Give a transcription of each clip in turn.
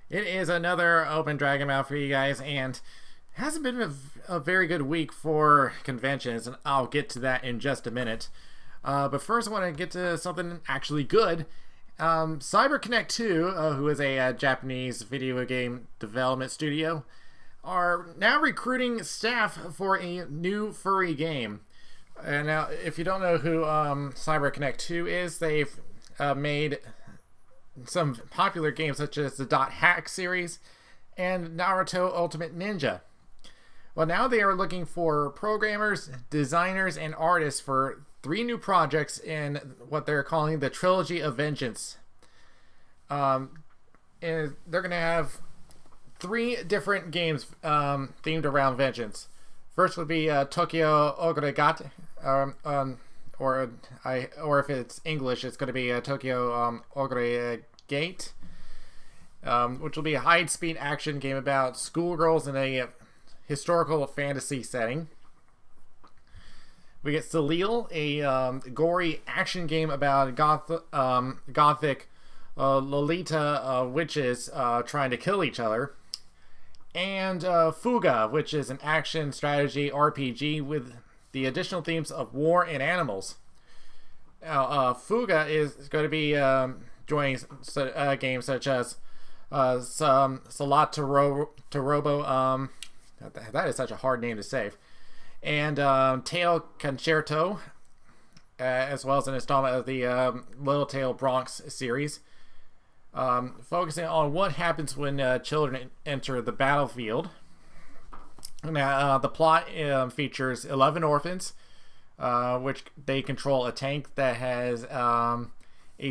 It is another Open Dragon Mouth for you guys, and hasn't been a very good week for conventions, and I'll get to that in just a minute. But first, I want to get to something actually good. CyberConnect2, who is a Japanese video game development studio, are now recruiting staff for a new furry game. And now, if you don't know who CyberConnect2 is, they've made some popular games such as the Dot Hack series and Naruto Ultimate Ninja. Well, now they are looking for programmers, designers, and artists for 3 new projects in what they're calling the Trilogy of Vengeance. And they're going to have 3 different games themed around vengeance. First would be Tokyo Ogregate, or if it's English, it's going to be Tokyo Ogregate, which will be a high-speed action game about schoolgirls in a historical fantasy setting. We get Salil, a gory action game about gothic Lolita witches trying to kill each other. And Fuga, which is an action strategy RPG with the additional themes of war and animals. Now, Fuga is going to be joining games such as Salat to Robo, that is such a hard name to say, and Tail Concerto, as well as an installment of the Little Tail Bronx series. Focusing on what happens when children enter the battlefield. Now, the plot features 11 orphans, which they control a tank that has a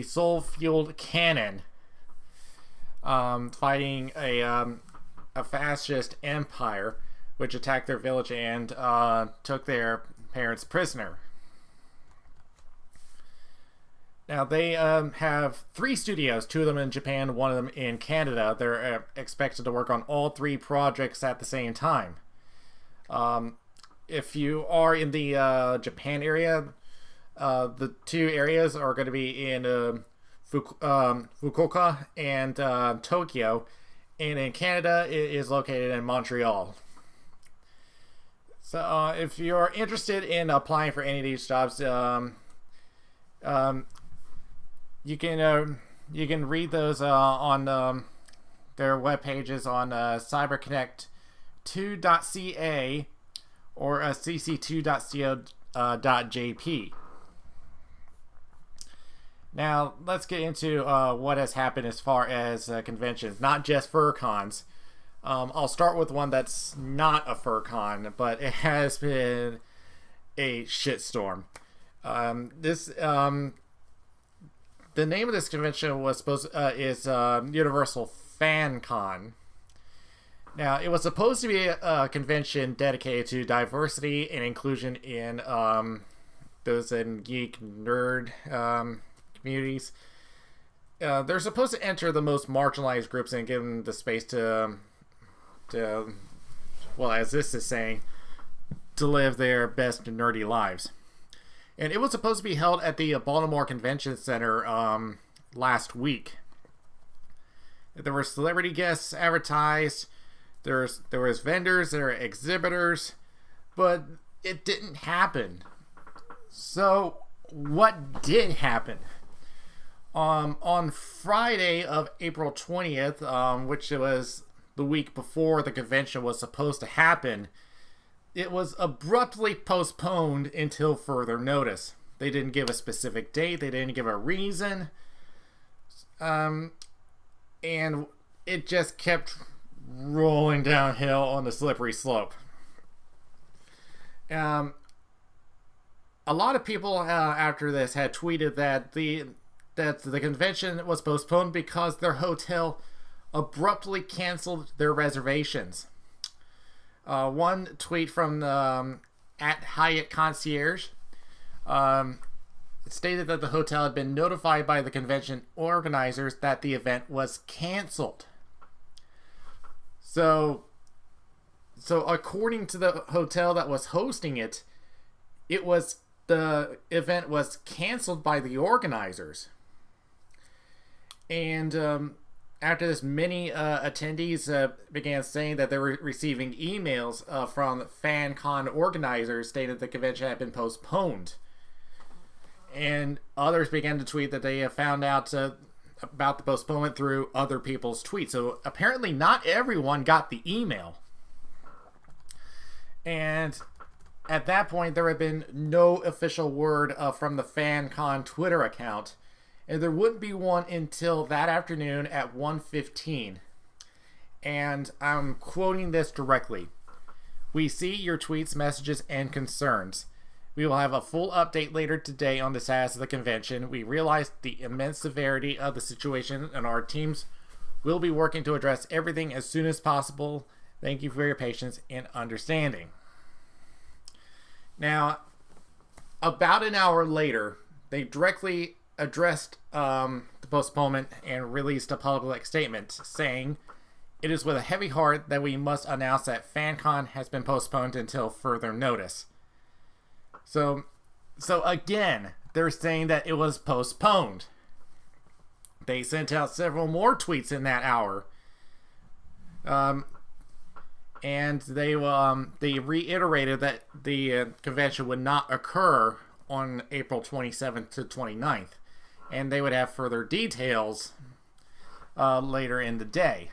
soul-fueled cannon, fighting a fascist empire, which attacked their village and took their parents prisoner. Now, they have 3 studios, 2 of them in Japan, 1 of them in Canada. They're expected to work on all 3 projects at the same time. If you are in the Japan area, the 2 areas are going to be in Fukuoka and Tokyo. And in Canada, it is located in Montreal. So if you're interested in applying for any of these jobs, you can read those on their web pages on cyberconnect2.ca or cc2.co.jp. Now, let's get into what has happened as far as conventions, not just FurCons. I'll start with one that's not a FurCon, but it has been a shitstorm. The name of this convention was is Universal Fancon. Now, it was supposed to be a convention dedicated to diversity and inclusion in those in geek nerd communities. They're supposed to enter the most marginalized groups and give them the space to well, as this is saying, to live their best nerdy lives. And it was supposed to be held at the Baltimore Convention Center last week. There were celebrity guests advertised. There was vendors. There were exhibitors. But it didn't happen. So what did happen? On Friday of April 20th, which was the week before the convention was supposed to happen, it was abruptly postponed until further notice. They didn't give a specific date. They didn't give a reason. And it just kept rolling downhill on the slippery slope. A lot of people after this had tweeted that the convention was postponed because their hotel abruptly canceled their reservations. One tweet from at Hyatt Concierge stated that the hotel had been notified by the convention organizers that the event was canceled. So according to the hotel that was hosting it, the event was canceled by the organizers. And after this, many attendees began saying that they were receiving emails from Fancon organizers stating the convention had been postponed. And others began to tweet that they have found out about the postponement through other people's tweets. So apparently not everyone got the email. And at that point, there had been no official word from the Fancon Twitter account. And there wouldn't be one until that afternoon at 1:15. And I'm quoting this directly. "We see your tweets, messages, and concerns. We will have a full update later today on the status of the convention. We realize the immense severity of the situation, and our teams will be working to address everything as soon as possible. Thank you for your patience and understanding." Now, about an hour later, they directly addressed the postponement and released a public statement saying, "It is with a heavy heart that we must announce that Fancon has been postponed until further notice." So again, they're saying that it was postponed. They sent out several more tweets in that hour. And they reiterated that the convention would not occur on April 27th to 29th. And they would have further details later in the day.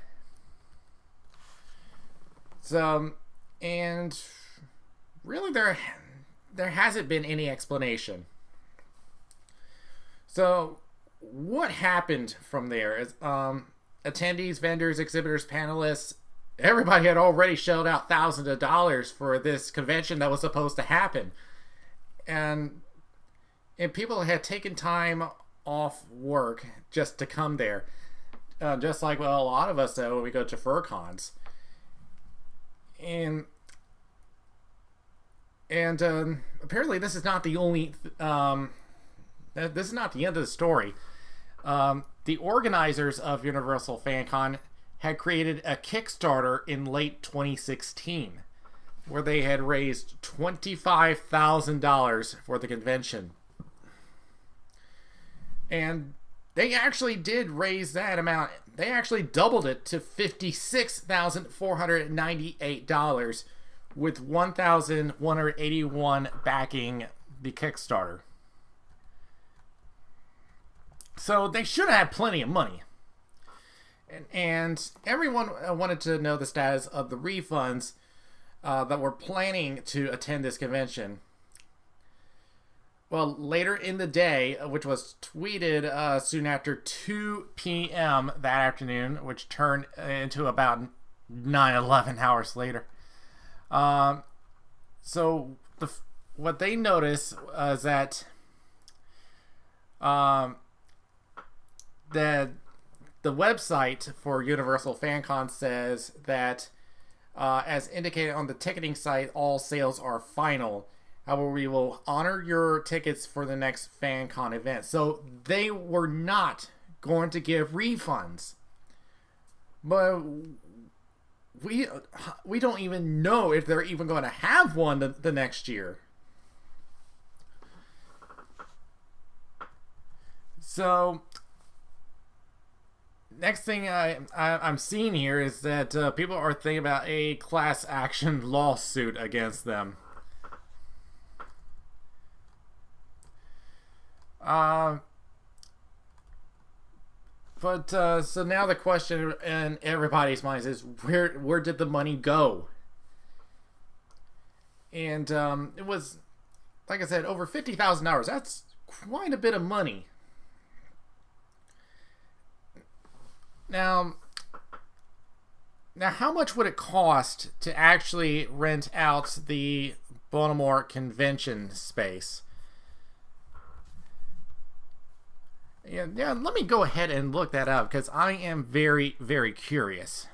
So, and really there hasn't been any explanation. So, what happened from there is attendees, vendors, exhibitors, panelists, everybody had already shelled out thousands of dollars for this convention that was supposed to happen. And people had taken time off work just to come there. Just like, well, a lot of us do when we go to fur-cons. And apparently this is not the only this is not the end of the story. The organizers of Universal Fancon had created a Kickstarter in late 2016 where they had raised $25,000 for the convention. And they actually did raise that amount. They actually doubled it to $56,498 with $1,181 backing the Kickstarter. So they should have had plenty of money. And everyone wanted to know the status of the refunds that were planning to attend this convention. Well, later in the day, which was tweeted soon after 2 p.m. that afternoon, which turned into about 9-11 hours later. So what they noticed is that the website for Universal Fancon says that, as indicated on the ticketing site, all sales are final. However, we will honor your tickets for the next Fancon event. So they were not going to give refunds. But we don't even know if they're even going to have one the next year. So next thing I'm seeing here is that people are thinking about a class action lawsuit against them. So now the question in everybody's minds is where did the money go? And it was, like I said, over $50,000. That's quite a bit of money. Now, how much would it cost to actually rent out the Baltimore convention space? Yeah, let me go ahead and look that up because I am very, very curious.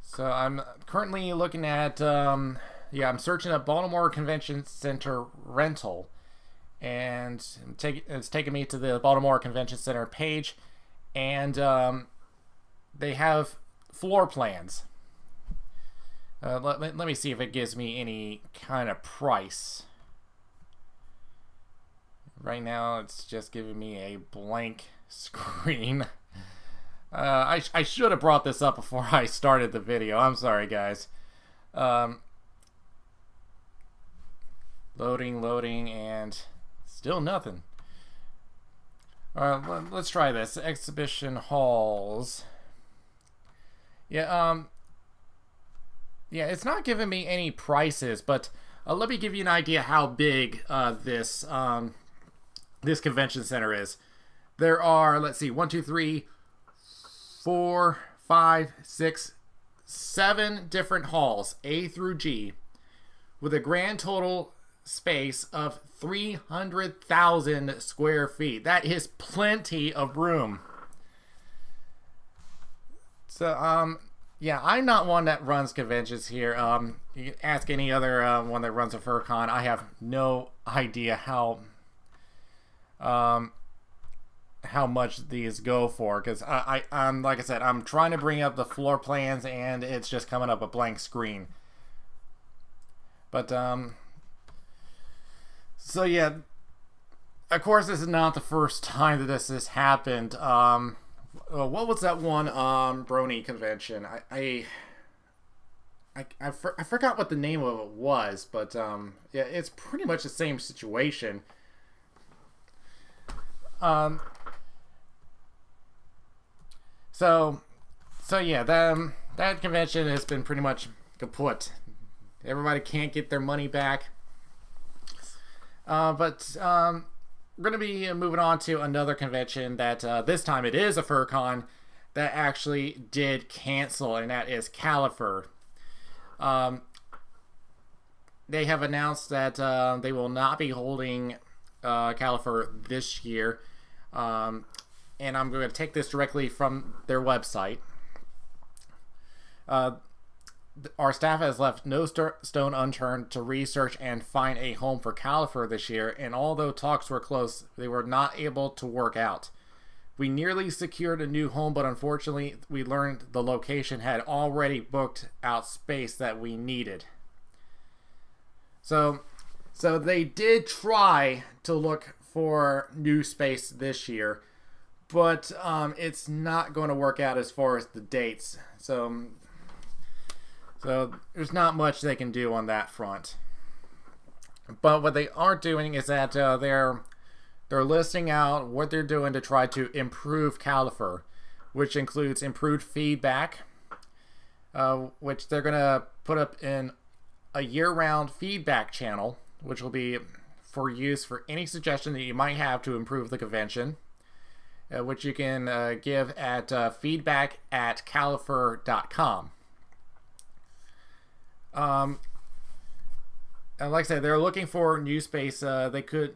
So I'm currently looking at, I'm searching up Baltimore Convention Center rental, and it's taking me to the Baltimore Convention Center page, and they have floor plans. Let me see if it gives me any kind of price. Right now, it's just giving me a blank screen. I should have brought this up before I started the video. I'm sorry, guys. Loading, and still nothing. Alright, let's try this. Exhibition halls. Yeah, yeah, it's not giving me any prices, but let me give you an idea how big this convention center is. There are, let's see, 1, 2, 3, 4, 5, 6, 7 different halls, A through G, with a grand total space of 300,000 square feet. That is plenty of room. So, yeah, I'm not one that runs conventions here. You can ask any other one that runs a FurCon. I have no idea how much these go for, because I'm like I said, I'm trying to bring up the floor plans and it's just coming up a blank screen. But so yeah, of course this is not the first time that this has happened. What was that one Brony convention? I forgot what the name of it was, but yeah, it's pretty much the same situation. So yeah, that convention has been pretty much kaput. Everybody can't get their money back. But we're going to be moving on to another convention that this time it is a FurCon that actually did cancel, and that is Califur. They have announced that they will not be holding Califur this year. And I'm going to take this directly from their website. Our staff has left no stone unturned to research and find a home for Califur this year, and although talks were close, they were not able to work out. We nearly secured a new home, but unfortunately, we learned the location had already booked out space that we needed. So they did try to look for new space this year, but it's not going to work out as far as the dates. So there's not much they can do on that front. But what they are doing is that they're listing out what they're doing to try to improve Califur, which includes improved feedback, which they're going to put up in a year-round feedback channel, which will be for use for any suggestion that you might have to improve the convention, which you can give at feedback@califur.com. And like I said, they're looking for new space. They could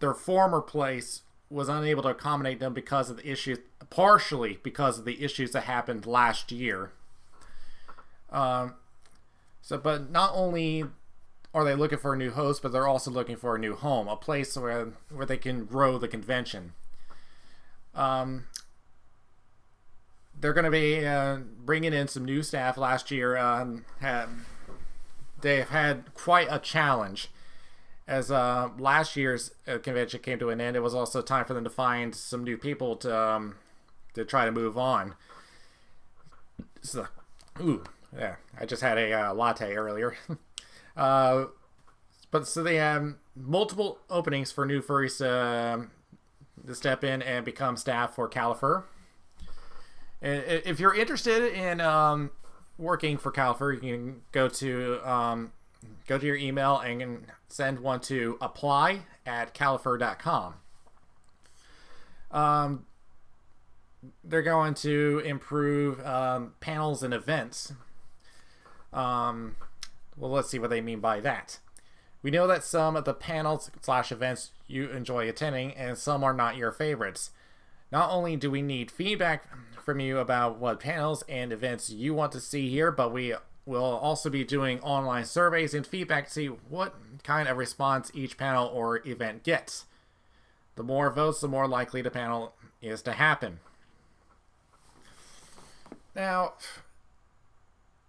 their former place was unable to accommodate them because of the issues, partially because of the issues that happened last year. But not only are they looking for a new host, but they're also looking for a new home, a place where they can grow the convention. They're going to be bringing in some new staff. Last year, they've had quite a challenge. As last year's convention came to an end, it was also time for them to find some new people to try to move on. So, yeah, I just had a latte earlier. But so they have multiple openings for new furries to step in and become staff for Califur. And if you're interested in working for Califur, you can go to your email and send one to apply@califur.com. They're going to improve panels and events. Well, let's see what they mean by that. We know that some of the panels/events you enjoy attending and some are not your favorites. Not only do we need feedback from you about what panels and events you want to see here, but we will also be doing online surveys and feedback to see what kind of response each panel or event gets. The more votes, the more likely the panel is to happen. Now,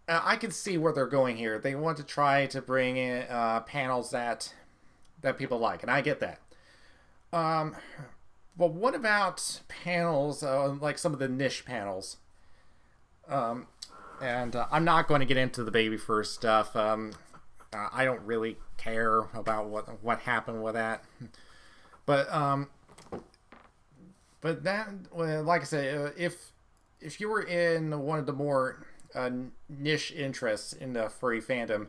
I can see where they're going here. They want to try to bring in panels that people like, and I get that. But what about panels like some of the niche panels? And I'm not going to get into the baby first stuff. I don't really care about what happened with that. But that, like I said, if you were in one of the more niche interests in the furry fandom,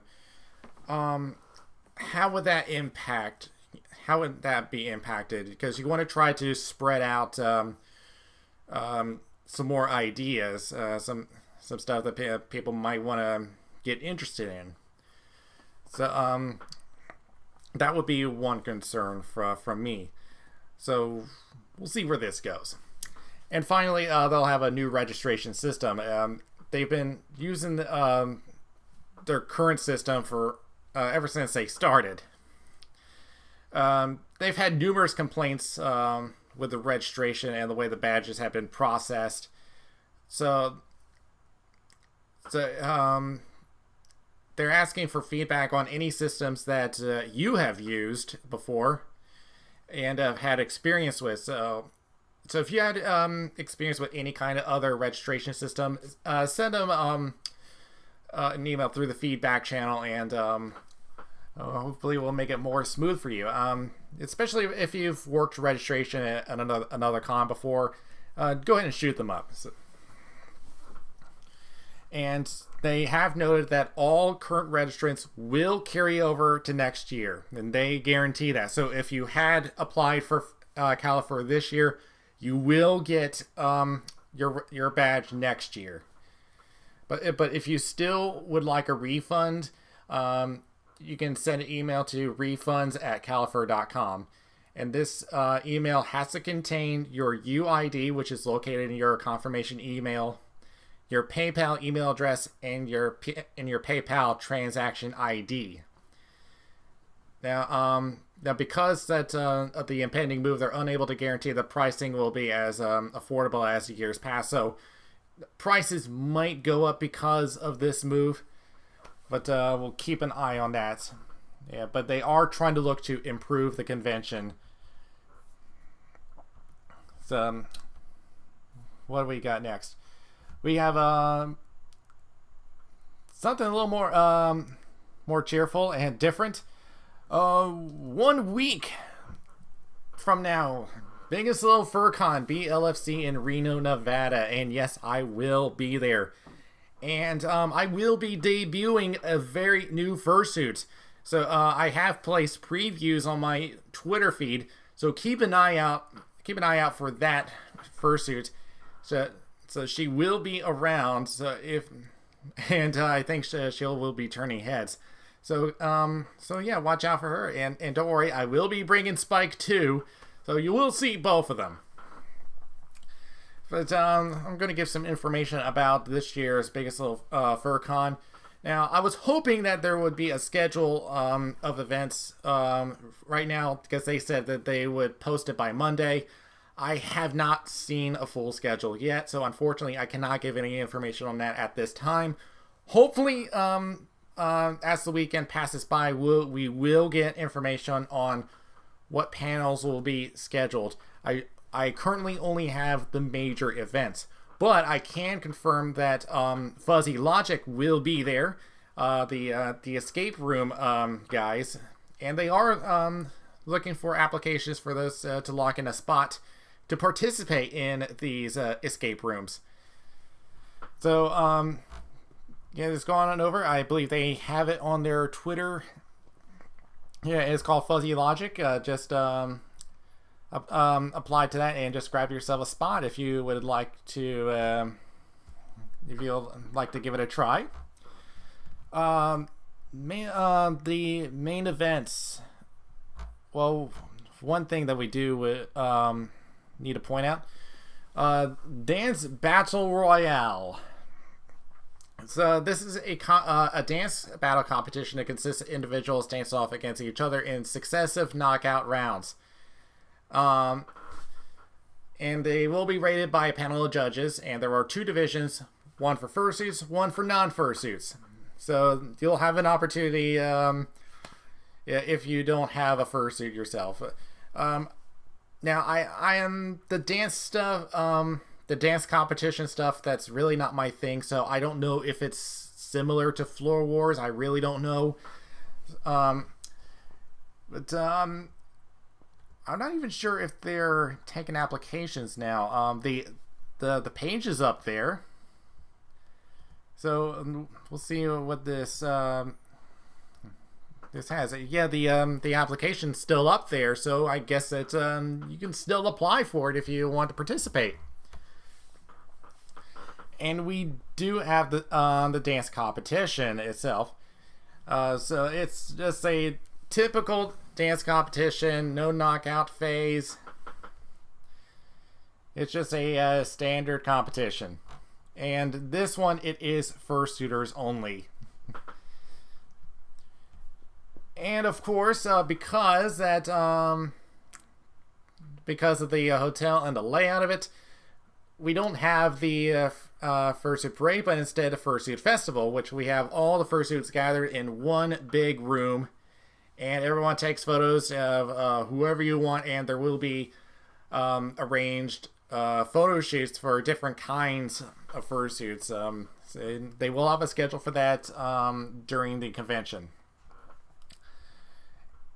how would that impact? How would that be impacted? Because you want to try to spread out some more ideas, some stuff that people might want to get interested in. So that would be one concern from me. So we'll see where this goes. And finally, they'll have a new registration system. They've been using their current system for ever since they started. They've had numerous complaints with the registration and the way the badges have been processed. So they're asking for feedback on any systems that you have used before and have had experience with. So if you had experience with any kind of other registration system, send them an email through the feedback channel, and hopefully we'll make it more smooth for you. Especially if you've worked registration at another con before, go ahead and shoot them up. And they have noted that all current registrants will carry over to next year, and they guarantee that. So if you had applied for Califur this year, you will get your badge next year. But if you still would like a refund, you can send an email to refunds@califur.com. And this email has to contain your UID, which is located in your confirmation email, your PayPal email address, and your PayPal transaction ID. Now because that of the impending move, they're unable to guarantee the pricing will be as affordable as the years past. So prices might go up because of this move, but we'll keep an eye on that. Yeah, but they are trying to look to improve the convention. So what do we got next? We have something a little more cheerful and different. 1 week from now, biggest little FurCon, BLFC in Reno, Nevada, and yes, I will be there. And I will be debuting a very new fursuit. So I have placed previews on my Twitter feed, so keep an eye out for that fursuit. So she will be around. So I think she will be turning heads. So yeah, watch out for her, and don't worry, I will be bringing Spike too, so you will see both of them. But I'm going to give some information about this year's biggest little FurCon. Now, I was hoping that there would be a schedule of events right now, because they said that they would post it by Monday. I have not seen a full schedule yet, so unfortunately I cannot give any information on that at this time. Hopefully, as the weekend passes by, we will get information on what panels will be scheduled. I currently only have the major events, but I can confirm that Fuzzy Logic will be there, the escape room guys, and they are looking for applications for those to lock in a spot to participate in these escape rooms. So yeah, it's gone on over. I believe they have it on their Twitter. Yeah, it's called Fuzzy Logic. Just apply to that and just grab yourself a spot if you would like to. If you'd like to give it a try. The main events. Well, one thing that we do need to point out: Dance Battle Royale. So this is a dance battle competition that consists of individuals dance off against each other in successive knockout rounds. And they will be rated by a panel of judges, and there are 2 divisions, one for fursuits, one for non-fursuits. So you'll have an opportunity if you don't have a fursuit yourself. Now I am the dance stuff, the dance competition stuff. That's really not my thing. So I don't know if it's similar to Floor Wars. I really don't know. I'm not even sure if they're taking applications now. The page is up there, so we'll see what this this has. Yeah, the application's still up there, so I guess that you can still apply for it if you want to participate. And we do have the dance competition itself. So it's just a typical dance competition, no knockout phase. It's just a standard competition. And this one, it is fursuiters only. And of course, because of the hotel and the layout of it, we don't have the fursuit parade, but instead a fursuit festival, which we have all the fursuits gathered in one big room, and everyone takes photos of whoever you want, and there will be arranged photo shoots for different kinds of fursuits. So they will have a schedule for that during the convention.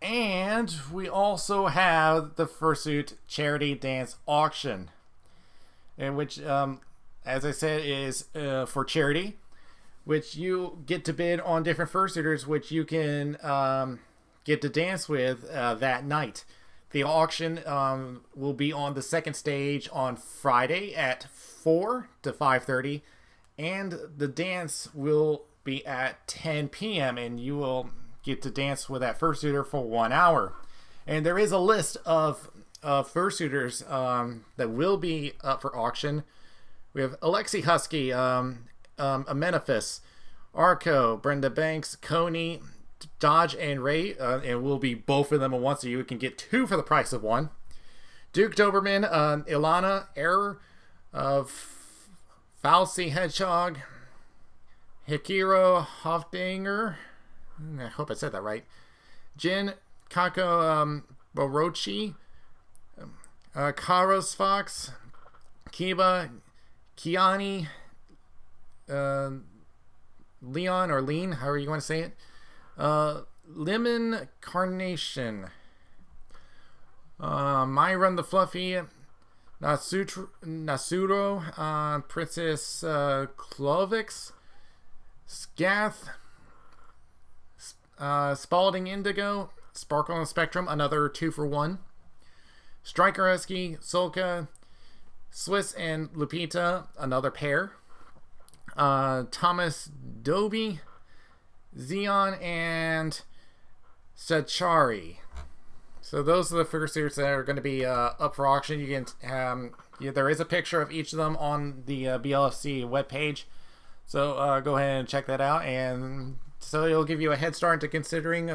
And we also have the fursuit charity dance auction, in which, as I said, is for charity, which you get to bid on different fursuiters, which you can get to dance with that night. The auction will be on the second stage on Friday at 4 to 5:30, and the dance will be at 10 p.m. and you will get to dance with that fursuiter for 1 hour. And there is a list of fursuiters that will be up for auction. We have Alexi Husky, Amenephis, Arco, Brenda Banks, Coney, Dodge, and Ray, and will be both of them at once, so you can get two for the price of one. Duke Doberman, Ilana, Error, Falsey Hedgehog, Hikiro Hofdinger, I hope I said that right, Jin Kako Borochi, Karos Fox, Kiba, Kiani, Leon or Lean, however you want to say it, Lemon Carnation, Myron the Fluffy, Nasuro, Princess Clovix, Scath, Spalding Indigo, Sparkle and Spectrum, another 2 for 1, Striker Husky, Solka, Swiss and Lupita, another pair, Thomas Doby, Xeon, and Sachari. So those are the fursuits that are going to be up for auction. You can there is a picture of each of them on the BLFC webpage, so go ahead and check that out, and so it'll give you a head start into considering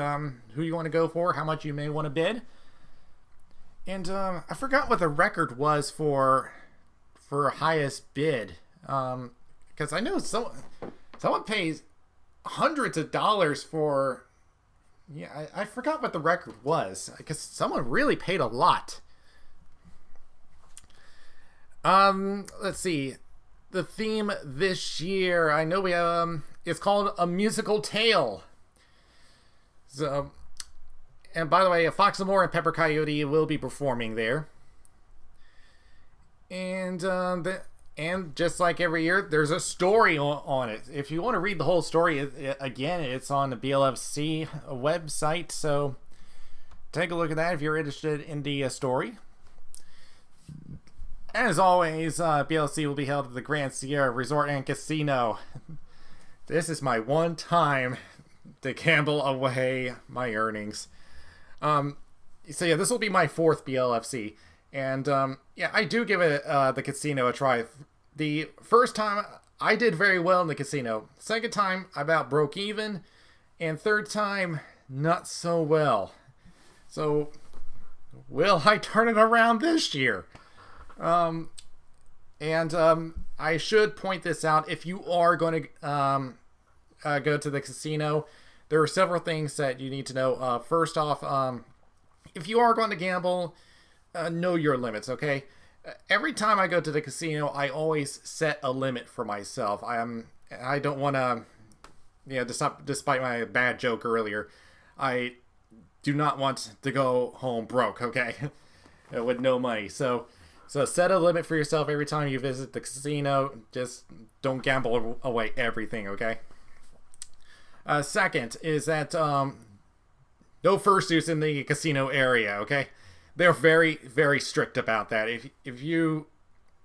who you want to go for, how much you may want to bid. And I forgot what the record was for highest bid, because I know someone pays hundreds of dollars for. Yeah, I forgot what the record was, because someone really paid a lot. Let's see. The theme this year, I know we have, it's called A Musical Tale. So, and by the way, Fox L'Amour and Pepper Coyote will be performing there. And and just like every year, there's a story on it. If you want to read the whole story, again, it's on the BLFC website. So take a look at that if you're interested in the story. As always, BLFC will be held at the Grand Sierra Resort and Casino. This is my one time to gamble away my earnings. So yeah, this will be my 4th BLFC. And yeah, I do give it the casino a try. The first time, I did very well in the casino. Second time, I about broke even. And third time, not so well. So, will I turn it around this year? I I should point this out. If you are going to go to the casino, there are several things that you need to know. First off, if you are going to gamble, know your limits, okay? Every time I go to the casino, I always set a limit for myself. I don't want to, despite my bad joke earlier, I do not want to go home broke, okay? With no money. So set a limit for yourself every time you visit the casino. Just don't gamble away everything, okay? Second is that no fursuits in the casino area, okay? They're very, very strict about that. If you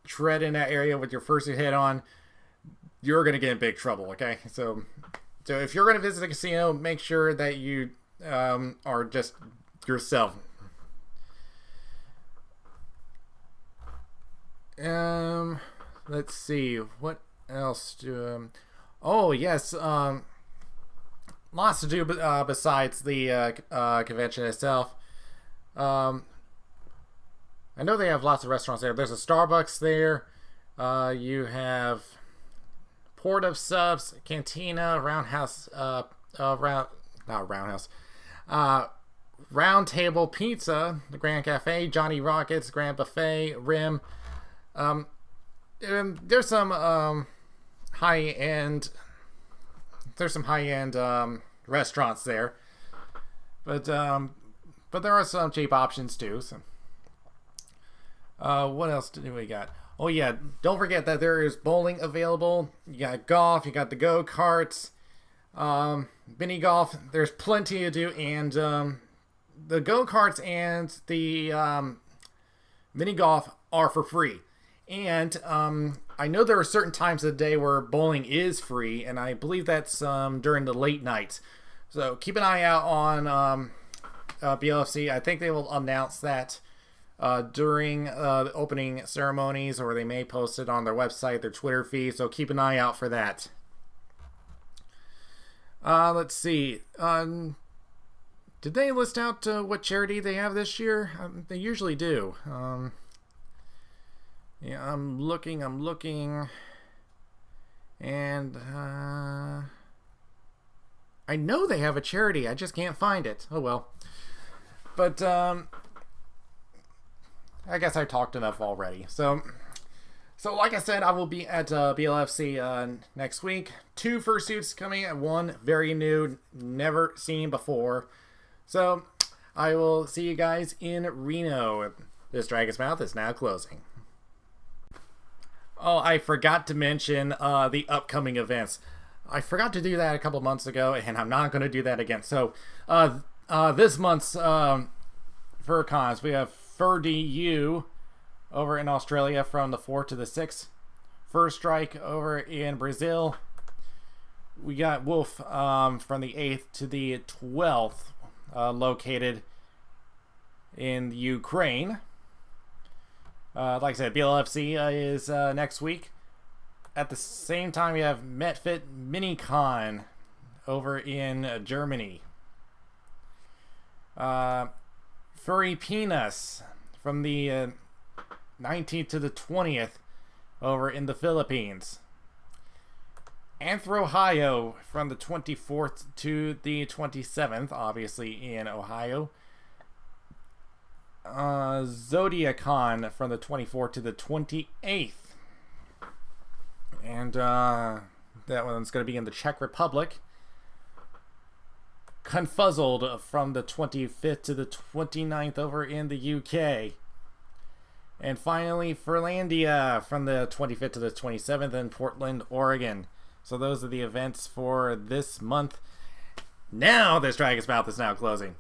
tread in that area with your fursuit head on, you're going to get in big trouble, okay? So if you're going to visit a casino, make sure that you are just yourself. Let's see. What else do... oh, yes. Lots to do besides the convention itself. I know they have lots of restaurants there. There's a Starbucks there. You have Port of Subs, Cantina, Roundhouse, Round Table Pizza, the Grand Cafe, Johnny Rockets, Grand Buffet, Rim. There's some high-end restaurants there, but there are some cheap options too. So, what else do we got? Oh yeah, don't forget that there is bowling available. You got golf, you got the go-karts, mini golf. There's plenty to do, and the go-karts and the mini golf are for free. And I know there are certain times of the day where bowling is free, and I believe that's during the late nights. So keep an eye out on BLFC. I think they will announce that during the opening ceremonies, or they may post it on their website, their Twitter feed. So keep an eye out for that. Let's see. Did they list out what charity they have this year? They usually do. Yeah, I'm looking, and I know they have a charity, I just can't find it. Oh well. But I guess I talked enough already. So like I said, I will be at BLFC next week. 2 fursuits coming, and 1 very new, never seen before. So I will see you guys in Reno. This Dragon's Mouth is now closing. Oh, I forgot to mention the upcoming events. I forgot to do that a couple months ago, and I'm not going to do that again. So, this month's FurCons, we have FurDU over in Australia from the 4th to the 6th. First Strike over in Brazil. We got Wolf from the 8th to the 12th, located in Ukraine. Like I said, BLFC is next week. At the same time, we have MetFit MiniCon over in Germany. Furry Penis from the 19th to the 20th over in the Philippines. Anthro-Ohio from the 24th to the 27th, obviously in Ohio. Zodiacon from the 24th to the 28th. And that one's going to be in the Czech Republic. Confuzzled from the 25th to the 29th over in the UK. And finally, Furlandia from the 25th to the 27th in Portland, Oregon. So those are the events for this month. Now this Dragon's Mouth is now closing.